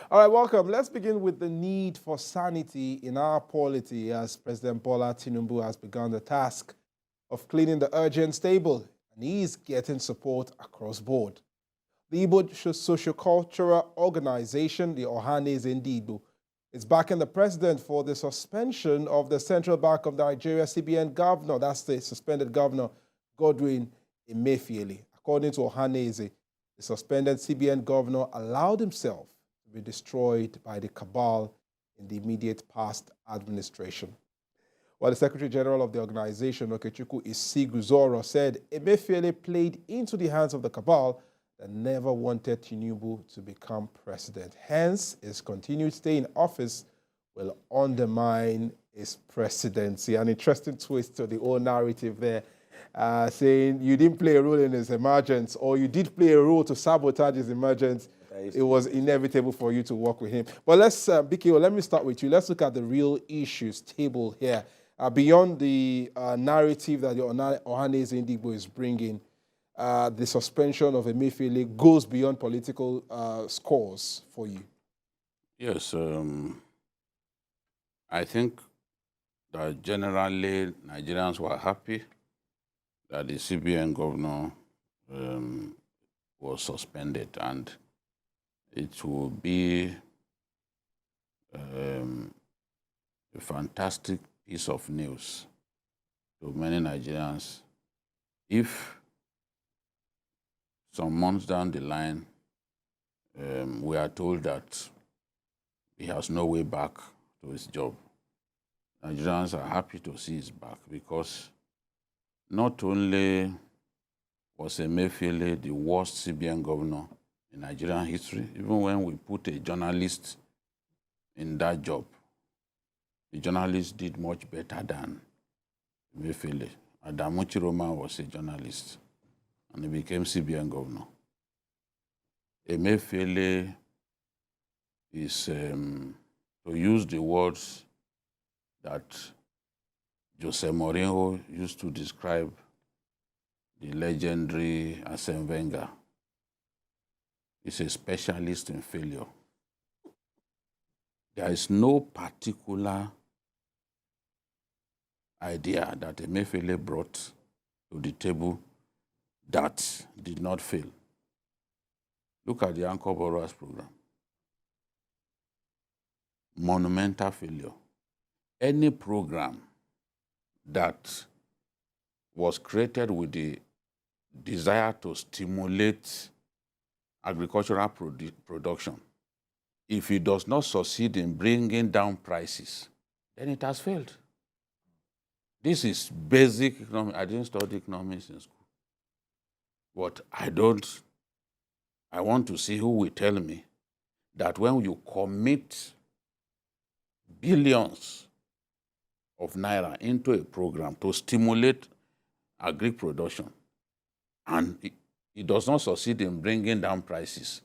All right, welcome. Let's begin with the need for sanity in our polity as President Bola Tinubu has begun the task of cleaning the urgent stable, and he's getting support across board. The Igbo Socio-cultural organization, the Ohanaeze Ndigbo, is backing the president for the suspension of the Central Bank of Nigeria CBN governor. That's the suspended governor, Godwin Emefiele. According to Ohanaeze, the suspended CBN governor allowed himself to be destroyed by the cabal in the immediate past administration. While the Secretary General of the organization, Okechukwu Isiguzoro, said Emefiele played into the hands of the cabal that never wanted Tinubu to become president. Hence, his continued stay in office will undermine his presidency. An interesting twist to the whole narrative there, saying you didn't play a role in his emergence, or you did play a role to sabotage his emergence. It was inevitable for you to work with him. But let's, Bikio, let me start with you. Let's look at the real issues table here. Beyond the narrative that the Ohanaeze Ndigbo is bringing, the suspension of Emefiele goes beyond political scores for you. Yes, I think that generally Nigerians were happy that the CBN governor was suspended, and it will be a fantastic piece of news to many Nigerians if some months down the line we are told that he has no way back to his job. Nigerians are happy to see his back, because not only was Emefiele the worst CBN governor in Nigerian history, even when we put a journalist in that job, the journalist did much better than Emefiele. Adamu Chiroma was a journalist, and he became CBN governor. Emefiele is, to use the words that Jose Mourinho used to describe the legendary Arsene Wenger, is a specialist in failure. There is no particular idea that Emefiele brought to the table that did not fail. Look at the Anchor Borrowers program. Monumental failure. Any program that was created with the desire to stimulate agricultural production, if it does not succeed in bringing down prices, then it has failed. This is basic economics. I didn't study economics in school. But I want to see who will tell me that when you commit billions of naira into a program to stimulate agri production, and it does not succeed in bringing down prices,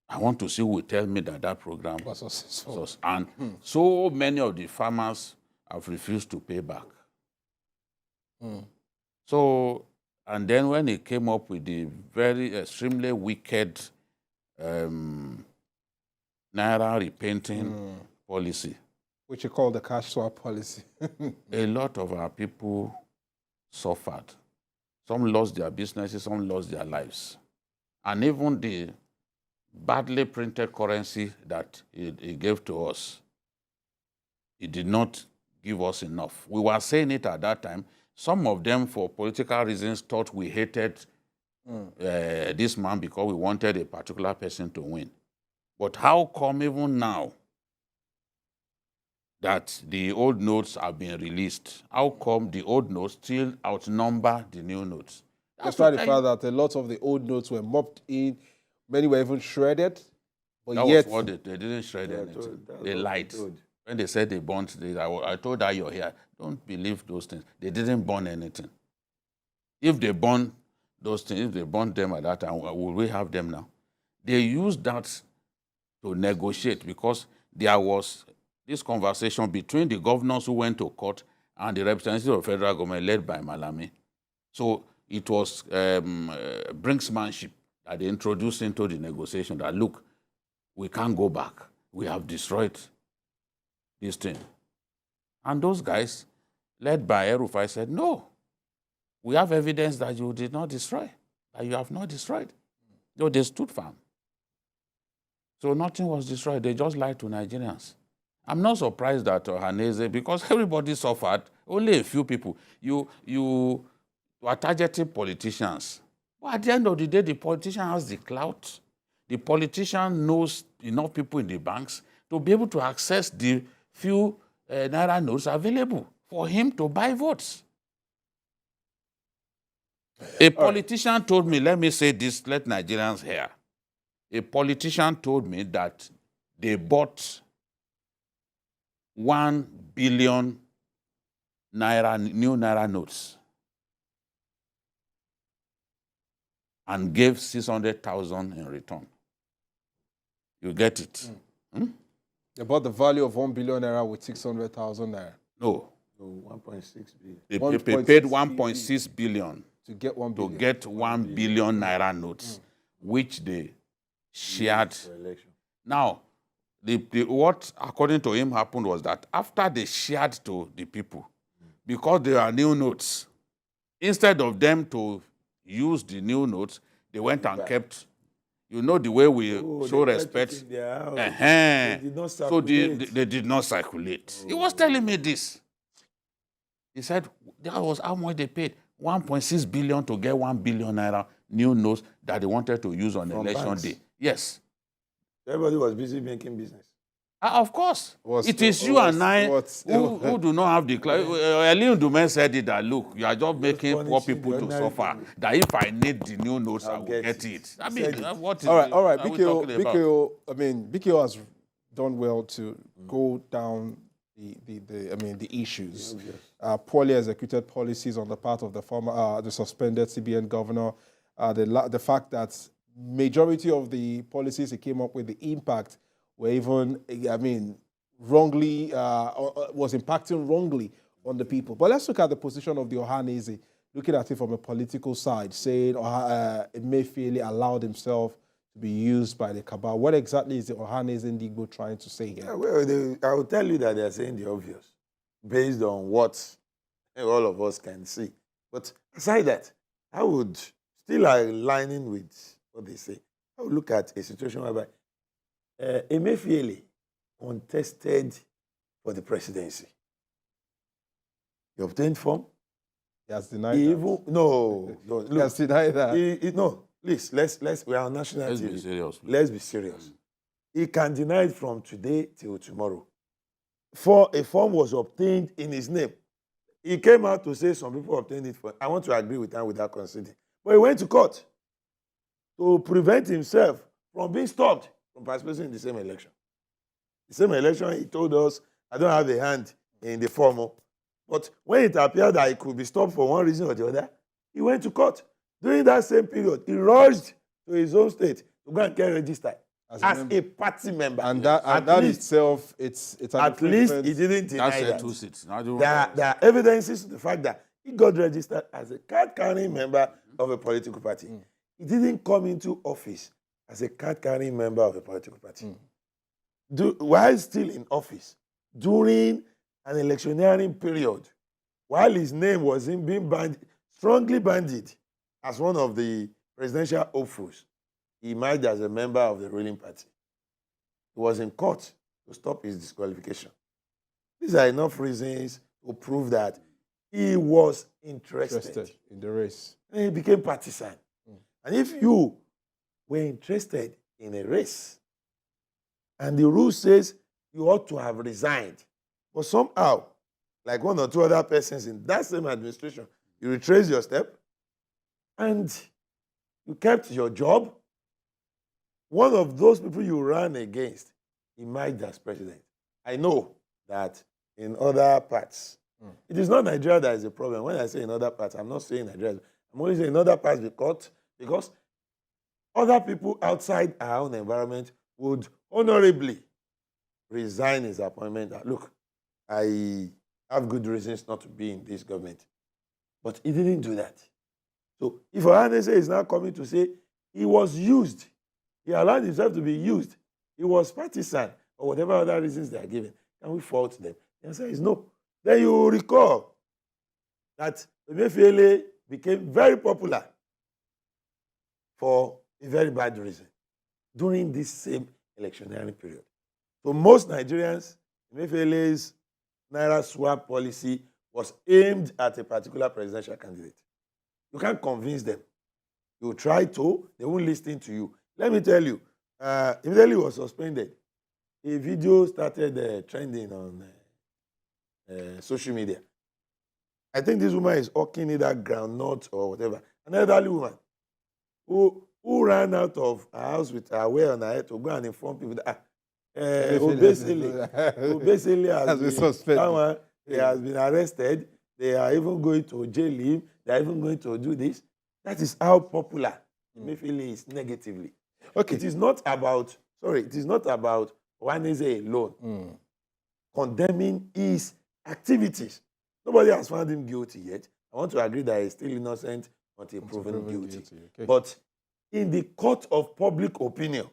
I want to see who will tell me that that program was successful. And so many of the farmers have refused to pay back. So, and then when he came up with the very extremely wicked naira repainting policy, which you call the cash swap policy, a lot of our people suffered. Some lost their businesses, some lost their lives. And even the badly printed currency that he gave to us, it did not give us enough. We were saying it at that time. Some of them, for political reasons, thought we hated this man because we wanted a particular person to win. But how come even now that the old notes have been released, how come the old notes still outnumber the new notes? Despite the fact that a lot of the old notes were mopped in, many were even shredded, but that yet... was what they didn't shred anything. They lied. When they said they burnt, I told her you're here. Don't believe those things. They didn't burn anything. If they burn those things, if they burn them at that time, will we have them now? They used that to negotiate, because there was this conversation between the governors who went to court and the representatives of federal government led by Malami. So it was brinksmanship. that they introduced into the negotiation that, look, we can't go back. We have destroyed this thing. And those guys, led by El-Rufai, said, no, we have evidence that you did not destroy, that you have not destroyed. So they stood firm. So nothing was destroyed. They just lied to Nigerians. I'm not surprised that Ohanaeze, because everybody suffered, only a few people. You are targeting politicians. But at the end of the day, the politician has the clout. The politician knows enough people in the banks to be able to access the few Naira notes available for him to buy votes. A politician told me, let me say this, let Nigerians hear. A politician told me that they bought 1 billion Naira, new Naira notes and gave 600,000 in return. You get it? They bought the value of 1 billion naira with 600,000 naira. No. No, 1.6 billion. They paid 1.6 billion to get 1 billion. to get 1 billion Naira notes, which they shared. Now, what, according to him, happened was that after they shared to the people, because there are new notes, instead of them to use the new notes, they went and kept, you know, the way we show respect. They did not So circulate. they did not circulate. He was telling me this. He said that was how much they paid. 1.6 billion to get 1 billion naira new notes that they wanted to use on election banks. day. Yes. Everybody was busy making business. Of course. It is you and I who do not have the... Eliud Dume said it that, look, you are just making poor people to suffer. That if I need the new notes, I will get it. I mean, what is all right. are we talking about? BKO has done well to go down the issues. Poorly executed policies on the part of the former, the suspended CBN governor. The fact that majority of the policies he came up with, the impact were even, wrongly, was impacting wrongly on the people. But let's look at the position of the Ohanaeze, looking at it from a political side, saying Emefiele allowed himself to be used by the cabal. What exactly is the Ohanaeze Ndigbo trying to say here? Yeah, well, I will tell you that they are saying the obvious, based on what all of us can see. But aside that, I would still aligning with what they say. I would look at a situation whereby Emefiele contested for the presidency. He obtained form. He has denied that. No. He has denied that. No, please, let's we are on national Let's TV. be serious. Let's be serious. He can deny it from today till tomorrow. For a form was obtained in his name. He came out to say some people obtained it for. I want to agree with him without conceding. But he went to court to prevent himself from being stopped from participating in the same election. The same election, he told us, I don't have a hand in the form. But when it appeared that he could be stopped for one reason or the other, he went to court. During that same period, he rushed to his own state to go and get registered as a party member. And that itself, it's at least he didn't deny that. Two seats. There are evidences to the fact that he got registered as a card-carrying member of a political party. He didn't come into office as a card-carrying member of a political party. While still in office, during an electioneering period, while his name was being strongly bandied as one of the presidential hopefuls, he emerged as a member of the ruling party. He was in court to stop his disqualification. These are enough reasons to prove that he was interested in the race. And he became partisan. And if you were interested in a race, and the rule says you ought to have resigned, but somehow, like one or two other persons in that same administration, you retraced your step, and you kept your job, one of those people you ran against emerged as president. I know that in other parts, it is not Nigeria that is a problem. When I say in other parts, I'm not saying Nigeria. I'm only saying in other parts because other people outside our own environment would honorably resign his appointment. Look, I have good reasons not to be in this government. But he didn't do that. So if Ohanaeze is now coming to say he was used. He allowed himself to be used. He was partisan or whatever other reasons they are given. Can we fault them? The answer is no. Then you will recall that Emefiele became very popular for a very bad reason during this same electioneering period. So most Nigerians, Emefiele's Naira swap policy was aimed at a particular presidential candidate. You can't convince them. You try to, they won't listen to you. Let me tell you, Emefiele was suspended. A video started trending on social media. I think this woman is hawking either groundnut or whatever. An elderly woman who ran out of her house with her wear on her head to go and inform people that Obesele has been suspended. He has been arrested. They are even going to jail him. They are even going to do this. That is how popular Emefiele is negatively. Okay. It is not about Ohanaeze alone condemning his activities. Nobody has found him guilty yet. I want to agree that he's still innocent until proven guilty. Okay. But in the court of public opinion,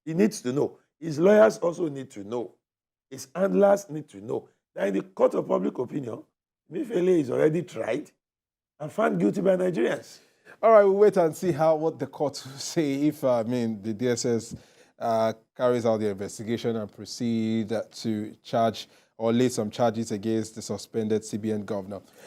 he needs to know. His lawyers also need to know. His handlers need to know that in the court of public opinion, Emefiele is already tried and found guilty by Nigerians. All right, we'll wait and see what the court will say if, the DSS carries out the investigation and proceed to charge or lay some charges against the suspended CBN governor.